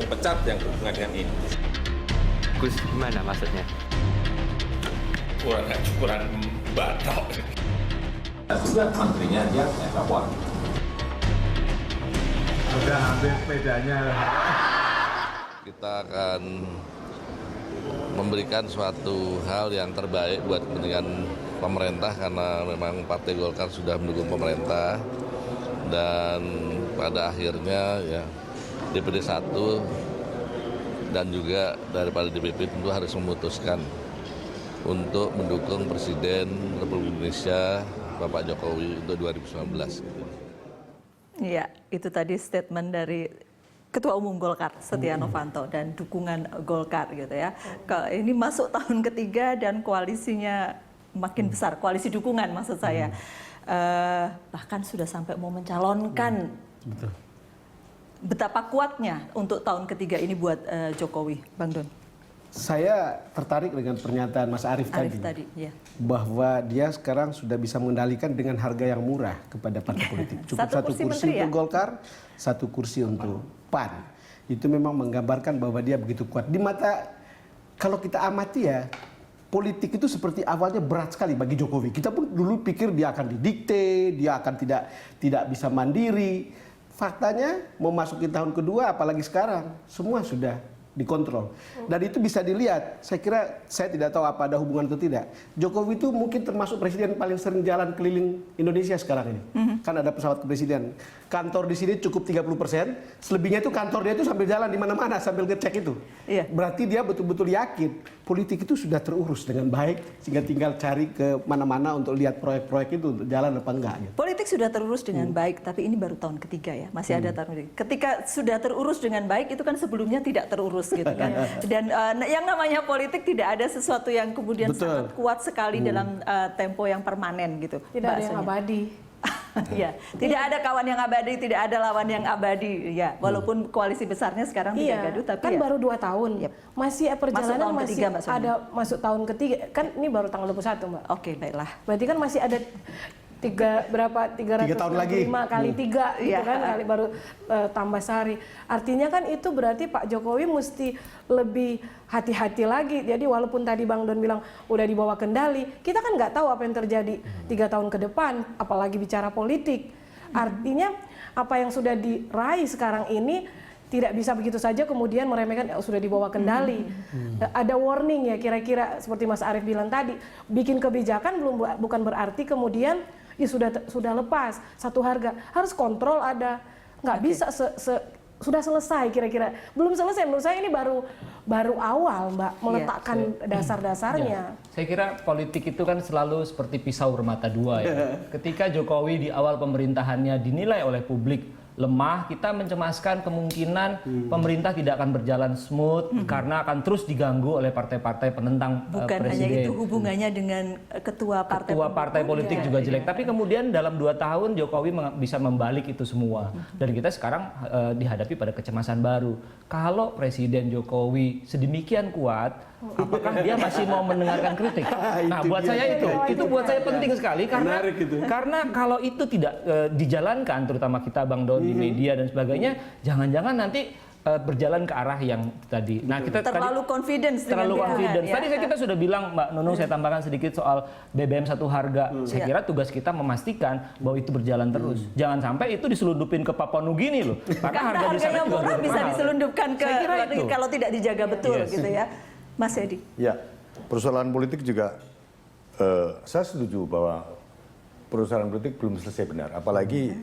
pecat yang berhubungan dengan ini. Gus gimana maksudnya? Kurang batal. Juga menterinya dia lapor. Udah ambil sepedanya. Kita akan memberikan suatu hal yang terbaik buat kepentingan pemerintah karena memang Partai Golkar sudah mendukung pemerintah dan pada akhirnya ya DPD 1 dan juga daripada DPP tentu harus memutuskan untuk mendukung Presiden Republik Indonesia Bapak Jokowi untuk 2019. Iya, itu tadi statement dari Ketua Umum Golkar Setia Novanto dan dukungan Golkar gitu ya. Ini masuk tahun ketiga dan koalisinya makin besar, koalisi dukungan maksud saya. Bahkan sudah sampai mau mencalonkan. Betul. Betapa kuatnya untuk tahun ketiga ini buat Jokowi, Bang Don. Saya tertarik dengan pernyataan Mas Arief tadi, ya. bahwa dia sekarang sudah bisa mengendalikan dengan harga yang murah kepada partai politik. Cukup satu kursi untuk Golkar, satu kursi untuk PAN. Itu memang menggambarkan bahwa dia begitu kuat. Di mata, kalau kita amati ya, politik itu seperti awalnya berat sekali bagi Jokowi. Kita pun dulu pikir dia akan didikte, dia akan tidak bisa mandiri. Faktanya memasuki tahun kedua, apalagi sekarang, semua sudah dikontrol. Dan itu bisa dilihat, saya kira, saya tidak tahu apa ada hubungan atau tidak. Jokowi itu mungkin termasuk presiden paling sering jalan keliling Indonesia sekarang ini. Kan ada pesawat kepresiden. Kantor di sini cukup 30%, selebihnya itu kantor dia itu sambil jalan di mana-mana sambil ngecek itu. Iya. Berarti dia betul-betul yakin politik itu sudah terurus dengan baik, sehingga tinggal cari ke mana-mana untuk lihat proyek-proyek itu untuk jalan apa enggak. Gitu. Politik sudah terurus dengan baik, tapi ini baru tahun ketiga ya, masih ada tahun ketiga. Ketika sudah terurus dengan baik, itu kan sebelumnya tidak terurus gitu kan. Dan yang namanya politik tidak ada sesuatu yang kemudian sangat kuat sekali dalam tempo yang permanen gitu. Tidak ada yang abadi. Ya, tidak ada kawan yang abadi, tidak ada lawan yang abadi. Ya, walaupun koalisi besarnya sekarang tidak gaduh, tapi kan ya. baru 2 tahun. Masih perjalanan tahun masih ketiga, Mbak Sonia. ada masuk tahun ketiga. Kan ini baru tanggal 21, Mbak. Oke, baiklah. Berarti kan masih ada 365 lagi. kali 3 gitu kan, kali baru tambah sehari. Artinya kan itu berarti Pak Jokowi mesti lebih hati-hati lagi. Jadi walaupun tadi Bang Don bilang udah dibawa kendali, kita kan nggak tahu apa yang terjadi 3 tahun ke depan, apalagi bicara politik. Artinya apa yang sudah diraih sekarang ini tidak bisa begitu saja kemudian meremehkan sudah dibawa kendali. Ada warning ya kira-kira seperti Mas Arief bilang tadi, bikin kebijakan bukan berarti kemudian ya sudah lepas satu harga, harus kontrol ada, nggak bisa sudah selesai kira-kira, belum selesai. Menurut saya ini baru awal Mbak meletakkan dasar-dasarnya. Saya kira politik itu kan selalu seperti pisau bermata dua ya. Ketika Jokowi di awal pemerintahannya dinilai oleh publik lemah, kita mencemaskan kemungkinan pemerintah tidak akan berjalan smooth karena akan terus diganggu oleh partai-partai penentang Bukan presiden. hanya itu, hubungannya dengan ketua partai politik juga jelek. Tapi kemudian dalam 2 tahun Jokowi bisa membalik itu semua. Dan kita sekarang dihadapi pada kecemasan baru. Kalau Presiden Jokowi sedemikian kuat, apakah dia masih mau mendengarkan kritik? Nah, buat saya itu buat saya penting sekali karena kalau itu tidak dijalankan, terutama kita Bang Don di media dan sebagainya, jangan-jangan nanti berjalan ke arah yang tadi. Nah, kita terlalu confidence. Tadi kita sudah bilang, Mbak Nunung, saya tambahkan sedikit soal BBM satu harga. Saya kira tugas kita memastikan bahwa itu berjalan terus. Jangan sampai itu diselundupin ke Papua Nugini loh. Karena harganya murah bisa diselundupkan ke kalau tidak dijaga betul gitu ya. Mas Edi. Ya, persoalan politik juga saya setuju bahwa persoalan politik belum selesai benar, apalagi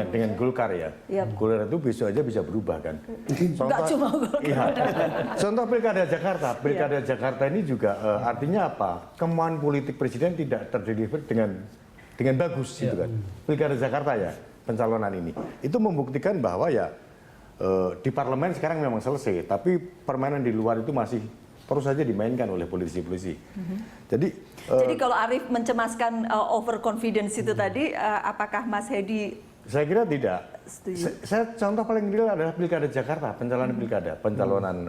dengan Golkar ya. Golkar itu besok aja bisa berubah kan. Enggak cuma Golkar. Iya. Contoh Pilkada Jakarta. Pilkada Jakarta ini juga artinya apa? Kemauan politik presiden tidak terdeliver dengan bagus gitu kan. Pilkada Jakarta ya, pencalonan ini. Itu membuktikan bahwa ya di parlemen sekarang memang selesai, tapi permainan di luar itu masih terus saja dimainkan oleh politisi-politisi. Jadi kalau Arief mencemaskan overconfidence itu tadi, apakah Mas Hedi? Saya kira tidak. Setuju. Saya contoh paling real adalah Pilkada Jakarta, pencalonan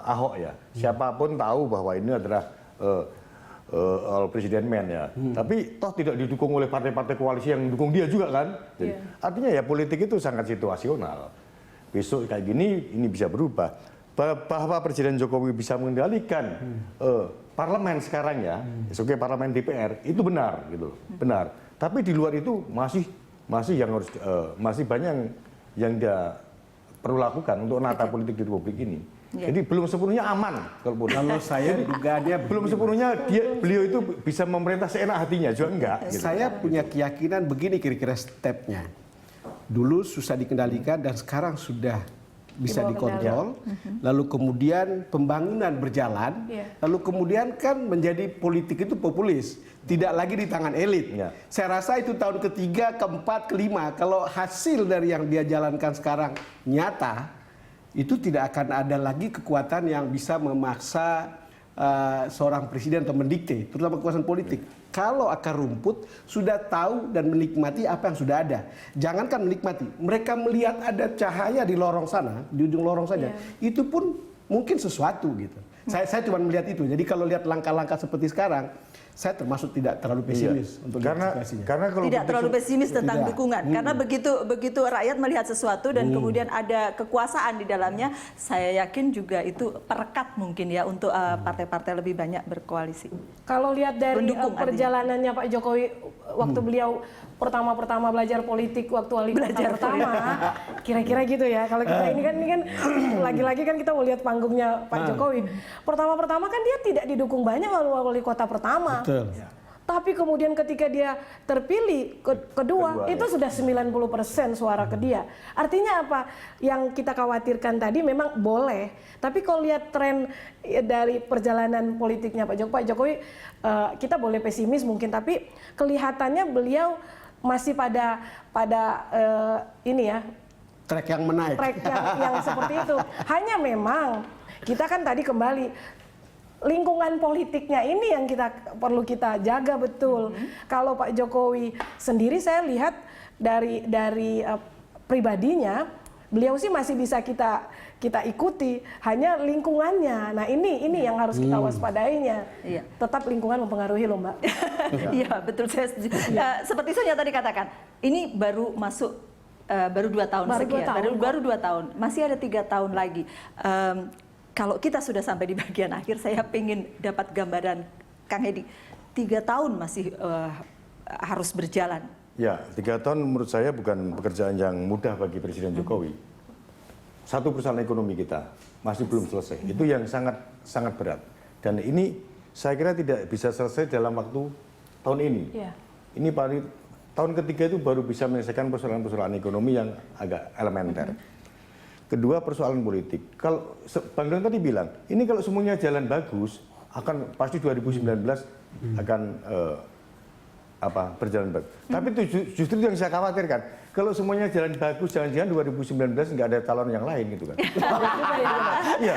Ahok ya. Siapapun tahu bahwa ini adalah all president man ya. Tapi toh tidak didukung oleh partai-partai koalisi yang mendukung dia juga kan. Jadi, artinya ya politik itu sangat situasional. besok kayak gini, ini bisa berubah. Bahwa Presiden Jokowi bisa mengendalikan parlemen sekarang ya, sebagai parlemen DPR, itu benar gitu, benar. Tapi di luar itu masih yang harus masih banyak yang dia perlu lakukan untuk menata politik di Republik ini. Jadi belum sepenuhnya aman kalau saya dugaannya belum sepenuhnya beliau itu bisa memerintah seenak hatinya juga enggak. Gitu. Saya punya keyakinan begini kira-kira stepnya. Dulu susah dikendalikan dan sekarang sudah bisa dikontrol, lalu kemudian pembangunan berjalan, lalu kemudian kan menjadi politik itu populis, tidak lagi di tangan elit. Saya rasa itu tahun ketiga, keempat, kelima, kalau hasil dari yang dia jalankan sekarang nyata, itu tidak akan ada lagi kekuatan yang bisa memaksa seorang presiden atau mendikte, terutama kekuasaan politik. Kalau akar rumput sudah tahu dan menikmati apa yang sudah ada. Jangankan menikmati, mereka melihat ada cahaya di lorong sana, di ujung lorong saja. Itu pun mungkin sesuatu gitu. Saya cuma melihat itu. Jadi kalau lihat langkah-langkah seperti sekarang, saya termasuk tidak terlalu pesimis untuk karena kalau tidak terlalu pesimis tentang dukungan. Karena begitu rakyat melihat sesuatu dan kemudian ada kekuasaan di dalamnya, saya yakin juga itu perekat mungkin ya untuk partai-partai lebih banyak berkoalisi. Kalau lihat dari perjalanannya Pak Jokowi waktu beliau pertama-pertama belajar politik waktu wali kota pertama, kira-kira gitu ya. Kalau kita ini kan lagi-lagi kan kita mau lihat panggungnya Pak Jokowi. Pertama-pertama kan dia tidak didukung banyak wali kota pertama. Betul. Tapi kemudian ketika dia terpilih kedua itu sudah 90% suara ke dia. Artinya apa? Yang kita khawatirkan tadi memang boleh. Tapi kalau lihat tren dari perjalanan politiknya Pak Jokowi, kita boleh pesimis mungkin. Tapi kelihatannya beliau masih pada ini ya. Track yang menaik. Track yang seperti itu. Hanya memang kita kan tadi kembali lingkungan politiknya ini yang perlu kita jaga betul. Kalau Pak Jokowi sendiri saya lihat dari pribadinya, beliau sih masih bisa kita ikuti, hanya lingkungannya. Nah ini yang harus kita waspadainya. Tetap lingkungan mempengaruhi loh Mbak. Iya betul, saya setuju. Seperti Sonia tadi katakan, ini baru masuk baru 2 tahun sekian, baru 2 tahun, masih ada 3 tahun lagi. Kalau kita sudah sampai di bagian akhir, saya ingin dapat gambaran Kang Hedi, 3 tahun masih harus berjalan. Ya, 3 tahun menurut saya bukan pekerjaan yang mudah bagi Presiden Jokowi. Satu persoalan ekonomi kita masih belum selesai, itu yang sangat berat. Dan ini saya kira tidak bisa selesai dalam waktu tahun ini. Ini tahun ketiga itu baru bisa menyelesaikan persoalan-persoalan ekonomi yang agak elementer. Kedua, persoalan politik. Kalau Bang Don tadi bilang, ini kalau semuanya jalan bagus, akan pasti 2019 akan berjalan bagus. Tapi justru yang saya khawatirkan, kalau semuanya jalan bagus, jangan-jangan 2019 nggak ada calon yang lain gitu kan. Iya,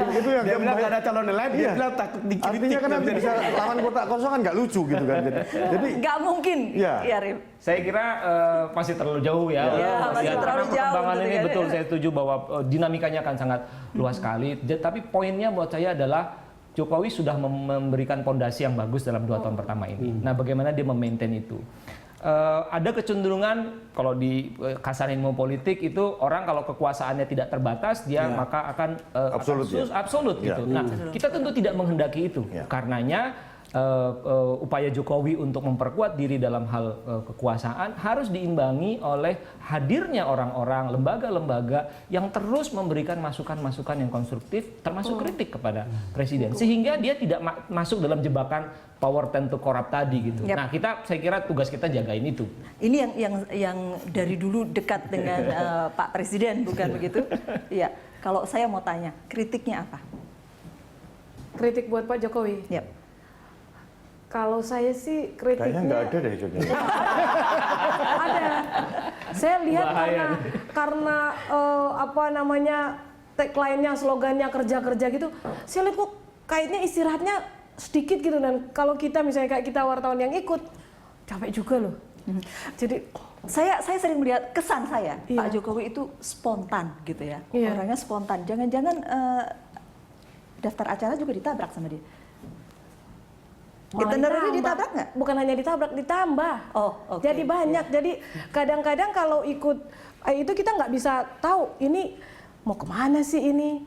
itu yang dia bilang nggak ada calon yang lain, dia bilang takut dikritik. Artinya kan bisa lawan kotak kosong kan nggak lucu gitu kan. Jadi nggak mungkin. Ya, Rif. Saya kira masih terlalu jauh ya. Masih terlalu jauh. Perkembangan ini betul, saya setuju bahwa dinamikanya akan sangat luas sekali. Tapi poinnya buat saya adalah Jokowi sudah memberikan pondasi yang bagus dalam 2 tahun pertama ini. Nah, bagaimana dia memaintain itu? Ada kecenderungan kalau di kasarin ilmu politik itu orang kalau kekuasaannya tidak terbatas dia maka akan absolut gitu. Nah, kita tentu tidak menghendaki itu. Karenanya upaya Jokowi untuk memperkuat diri dalam hal kekuasaan harus diimbangi oleh hadirnya orang-orang, lembaga-lembaga yang terus memberikan masukan-masukan yang konstruktif, termasuk kritik kepada presiden, sehingga dia tidak masuk dalam jebakan power tend to corrupt tadi gitu. Nah, saya kira tugas kita jagain itu. Ini yang dari dulu dekat dengan Pak Presiden, bukan begitu? Iya. Kalau saya mau tanya, kritiknya apa? Kritik buat Pak Jokowi? Kalau saya sih kritiknya... Kayaknya nggak ada deh jadinya. Ada. Saya lihat karena tagline-nya, slogannya kerja-kerja gitu. Saya lihat kok kayaknya istirahatnya sedikit gitu. Dan kalau kita misalnya kayak kita wartawan yang ikut, capek juga loh. Jadi saya sering melihat kesan saya, Pak Jokowi itu spontan gitu ya. Orangnya spontan. Jangan-jangan daftar acara juga ditabrak sama dia. Itinerary ditabrak nggak? Bukan hanya ditabrak, ditambah. Jadi banyak. Jadi kadang-kadang kalau ikut itu kita nggak bisa tahu ini mau kemana sih ini?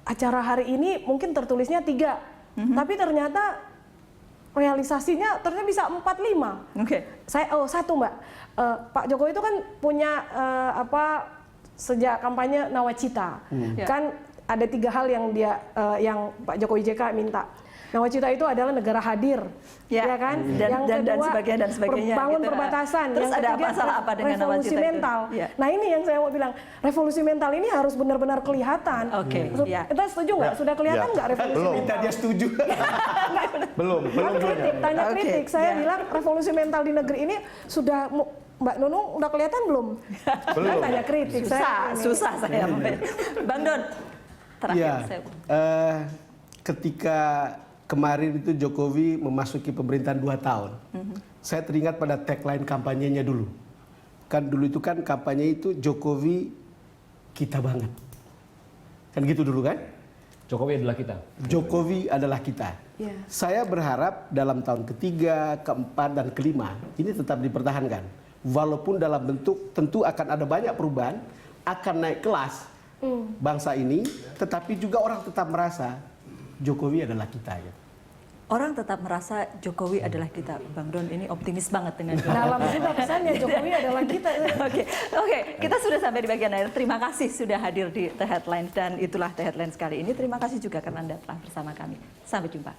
Acara hari ini mungkin tertulisnya 3, tapi ternyata realisasinya ternyata bisa 4-5. Satu Mbak, Pak Jokowi itu kan punya sejak kampanye nawacita, kan ada 3 hal yang yang Pak Jokowi JK minta. Nawacita itu adalah negara hadir, ya kan? Yang kedua, bangun gitu. Terus yang ada ketiga, masalah apa dengan revolusi nawacita mental. Ya. Nah ini yang saya mau bilang, revolusi mental ini harus benar-benar kelihatan. Kita setuju nggak? Sudah kelihatan nggak revolusi mental? Minta dia setuju. belum Tanya kritik, saya bilang revolusi mental di negeri ini sudah Mbak Nunung udah kelihatan belum? Belum. Tanya kritik. Susah saya. Bang Don, terakhir. Ketika kemarin itu Jokowi memasuki pemerintahan 2 tahun. Saya teringat pada tagline kampanyenya dulu. Kan dulu itu kan kampanye itu Jokowi kita banget. Kan gitu dulu kan? Jokowi adalah kita. Jokowi adalah kita. Saya berharap dalam tahun ketiga, keempat, dan kelima ini tetap dipertahankan. Walaupun dalam bentuk tentu akan ada banyak perubahan, akan naik kelas bangsa ini, tetapi juga orang tetap merasa Jokowi adalah kita ya. Orang tetap merasa Jokowi adalah kita. Bang Don ini optimis banget dengan dalam juga pesannya Jokowi adalah kita. Oke, kita sudah sampai di bagian akhir. Terima kasih sudah hadir di The Headlines dan itulah The Headlines kali ini. Terima kasih juga karena Anda telah bersama kami. Sampai jumpa.